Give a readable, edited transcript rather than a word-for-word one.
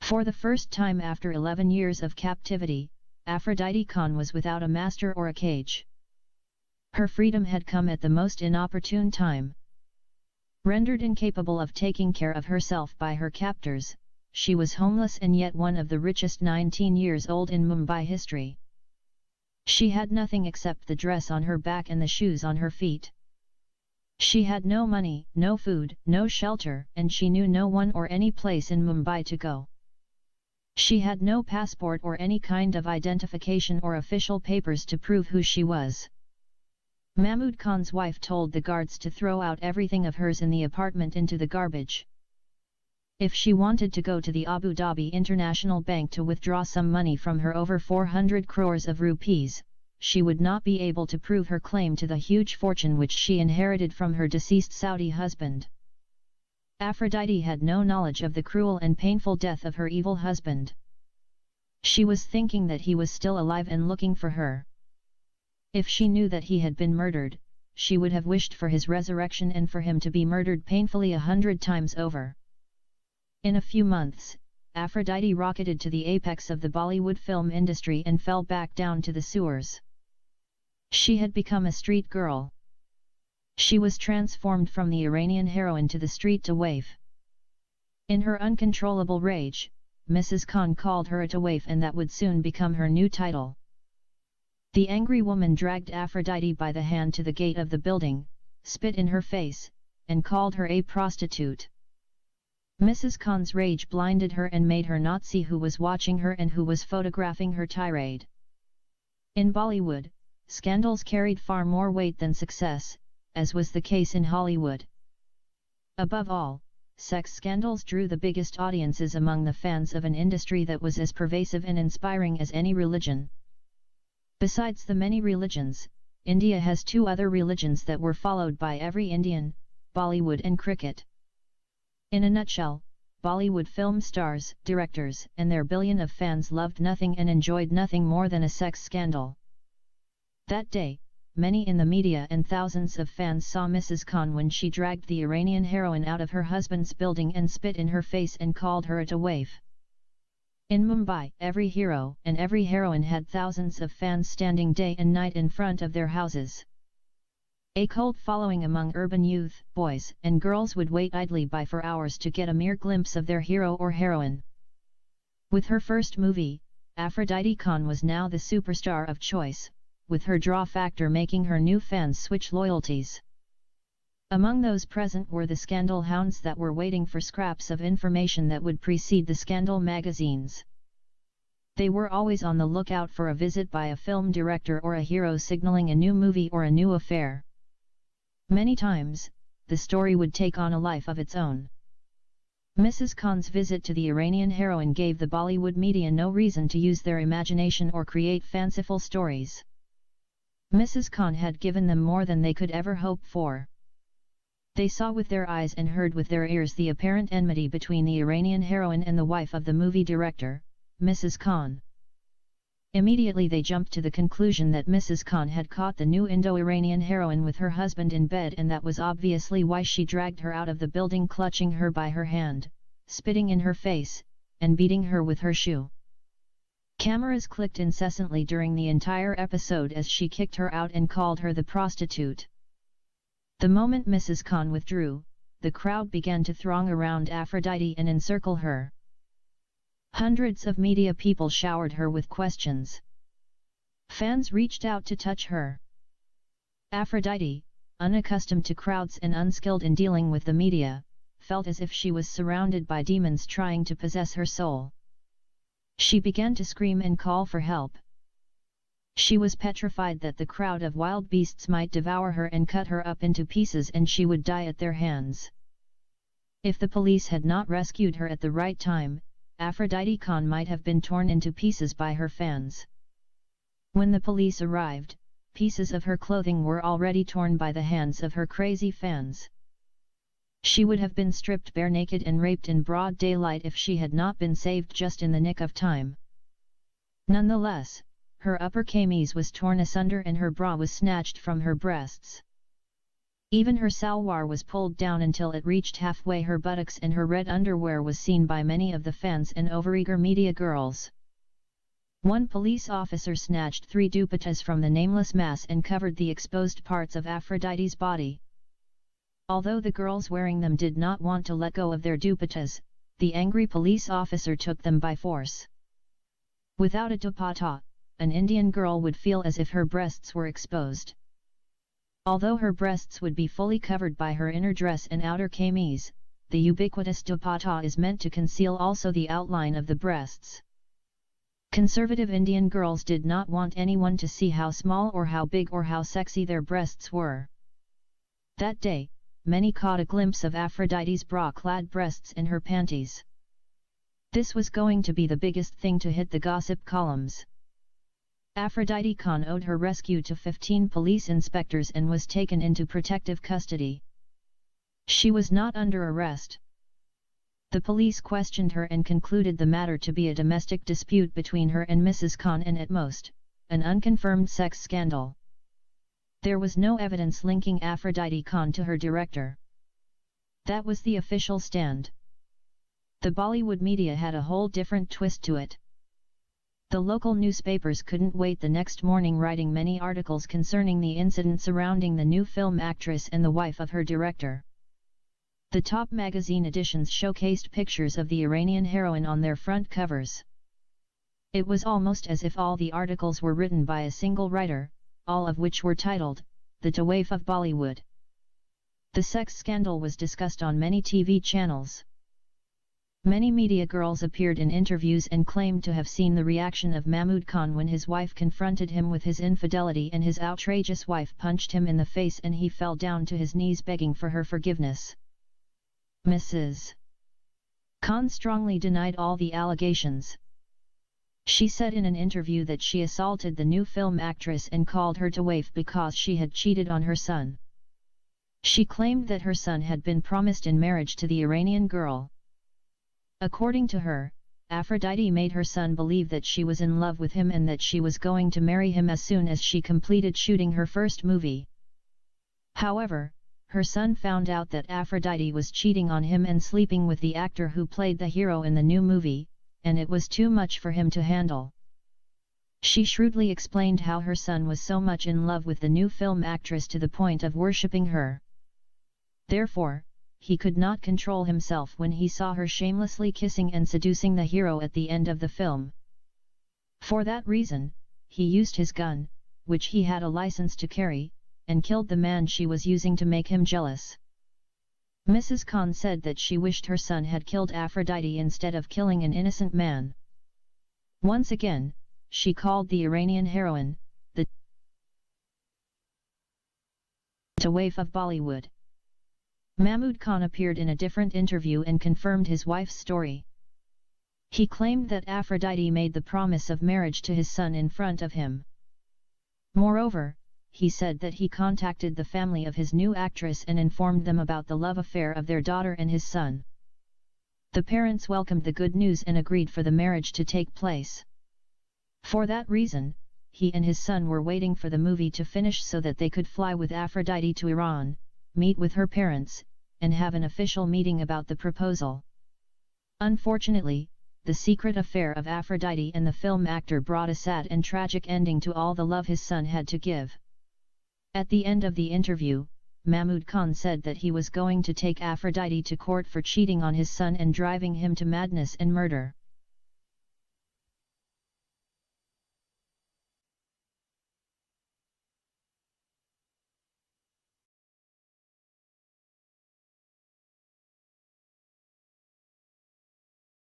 For the first time after 11 years of captivity, Aphrodite Khan was without a master or a cage. Her freedom had come at the most inopportune time. Rendered incapable of taking care of herself by her captors, she was homeless and yet one of the richest 19 years old in Mumbai history. She had nothing except the dress on her back and the shoes on her feet. She had no money, no food, no shelter, and she knew no one or any place in Mumbai to go. She had no passport or any kind of identification or official papers to prove who she was. Mahmud Khan's wife told the guards to throw out everything of hers in the apartment into the garbage. If she wanted to go to the Abu Dhabi International Bank to withdraw some money from her over 400 crores of rupees, she would not be able to prove her claim to the huge fortune which she inherited from her deceased Saudi husband. Aphrodite had no knowledge of the cruel and painful death of her evil husband. She was thinking that he was still alive and looking for her. If she knew that he had been murdered, she would have wished for his resurrection and for him to be murdered painfully 100 times over. In a few months, Aphrodite rocketed to the apex of the Bollywood film industry and fell back down to the sewers. She had become a street girl. She was transformed from the Iranian heroine to the street waif. In her uncontrollable rage, Mrs. Khan called her a waif, and that would soon become her new title. The angry woman dragged Aphrodite by the hand to the gate of the building, spit in her face, and called her a prostitute. Mrs. Khan's rage blinded her and made her not see who was watching her and who was photographing her tirade. In Bollywood, scandals carried far more weight than success, as was the case in Hollywood. Above all, sex scandals drew the biggest audiences among the fans of an industry that was as pervasive and inspiring as any religion. Besides the many religions, India has two other religions that were followed by every Indian: Bollywood and cricket. In a nutshell, Bollywood film stars, directors, and their billion of fans loved nothing and enjoyed nothing more than a sex scandal. That day, many in the media and thousands of fans saw Mrs. Khan when she dragged the Iranian heroine out of her husband's building and spit in her face and called her a waif. In Mumbai, every hero and every heroine had thousands of fans standing day and night in front of their houses. A cult following among urban youth, boys and girls would wait idly by for hours to get a mere glimpse of their hero or heroine. With her first movie, Aphrodite Khan was now the superstar of choice, with her draw factor making her new fans switch loyalties. Among those present were the scandal hounds that were waiting for scraps of information that would precede the scandal magazines. They were always on the lookout for a visit by a film director or a hero signaling a new movie or a new affair. Many times, the story would take on a life of its own. Mrs. Khan's visit to the Iranian heroine gave the Bollywood media no reason to use their imagination or create fanciful stories. Mrs. Khan had given them more than they could ever hope for. They saw with their eyes and heard with their ears the apparent enmity between the Iranian heroine and the wife of the movie director, Mrs. Khan. Immediately they jumped to the conclusion that Mrs. Khan had caught the new Indo-Iranian heroine with her husband in bed, and that was obviously why she dragged her out of the building, clutching her by her hand, spitting in her face, and beating her with her shoe. Cameras clicked incessantly during the entire episode as she kicked her out and called her the prostitute. The moment Mrs. Khan withdrew, the crowd began to throng around Aphrodite and encircle her. Hundreds of media people showered her with questions. Fans reached out to touch her. Aphrodite, unaccustomed to crowds and unskilled in dealing with the media, felt as if she was surrounded by demons trying to possess her soul. She began to scream and call for help. She was petrified that the crowd of wild beasts might devour her and cut her up into pieces and she would die at their hands. If the police had not rescued her at the right time, Aphrodite Khan might have been torn into pieces by her fans. When the police arrived, pieces of her clothing were already torn by the hands of her crazy fans. She would have been stripped bare naked and raped in broad daylight if she had not been saved just in the nick of time. Nonetheless, her upper kameez was torn asunder and her bra was snatched from her breasts. Even her salwar was pulled down until it reached halfway her buttocks, and her red underwear was seen by many of the fans and overeager media girls. One police officer snatched 3 dupattas from the nameless mass and covered the exposed parts of Aphrodite's body. Although the girls wearing them did not want to let go of their dupattas, the angry police officer took them by force. Without a dupatta, an Indian girl would feel as if her breasts were exposed. Although her breasts would be fully covered by her inner dress and outer kameez, the ubiquitous dupatta is meant to conceal also the outline of the breasts. Conservative Indian girls did not want anyone to see how small or how big or how sexy their breasts were. That day, many caught a glimpse of Aphrodite's bra-clad breasts in her panties. This was going to be the biggest thing to hit the gossip columns. Aphrodite Khan owed her rescue to 15 police inspectors and was taken into protective custody. She was not under arrest. The police questioned her and concluded the matter to be a domestic dispute between her and Mrs. Khan and at most, an unconfirmed sex scandal. There was no evidence linking Aphrodite Khan to her director. That was the official stand. The Bollywood media had a whole different twist to it. The local newspapers couldn't wait the next morning, writing many articles concerning the incident surrounding the new film actress and the wife of her director. The top magazine editions showcased pictures of the Iranian heroine on their front covers. It was almost as if all the articles were written by a single writer, all of which were titled, "The Tawaif of Bollywood." The sex scandal was discussed on many TV channels. Many media girls appeared in interviews and claimed to have seen the reaction of Mahmood Khan when his wife confronted him with his infidelity, and his outrageous wife punched him in the face and he fell down to his knees begging for her forgiveness. Mrs. Khan strongly denied all the allegations. She said in an interview that she assaulted the new film actress and called her Tawaif because she had cheated on her son. She claimed that her son had been promised in marriage to the Iranian girl. According to her, Aphrodite made her son believe that she was in love with him and that she was going to marry him as soon as she completed shooting her first movie. However, her son found out that Aphrodite was cheating on him and sleeping with the actor who played the hero in the new movie, and it was too much for him to handle. She shrewdly explained how her son was so much in love with the new film actress to the point of worshipping her. Therefore, he could not control himself when he saw her shamelessly kissing and seducing the hero at the end of the film. For that reason, he used his gun, which he had a license to carry, and killed the man she was using to make him jealous. Mrs. Khan said that she wished her son had killed Aphrodite instead of killing an innocent man. Once again, she called the Iranian heroine, the Tawaif of Bollywood. Mahmood Khan appeared in a different interview and confirmed his wife's story. He claimed that Aphrodite made the promise of marriage to his son in front of him. Moreover, he said that he contacted the family of his new actress and informed them about the love affair of their daughter and his son. The parents welcomed the good news and agreed for the marriage to take place. For that reason, he and his son were waiting for the movie to finish so that they could fly with Aphrodite to Iran, meet with her parents, and have an official meeting about the proposal. Unfortunately, the secret affair of Aphrodite and the film actor brought a sad and tragic ending to all the love his son had to give. At the end of the interview, Mahmood Khan said that he was going to take Aphrodite to court for cheating on his son and driving him to madness and murder.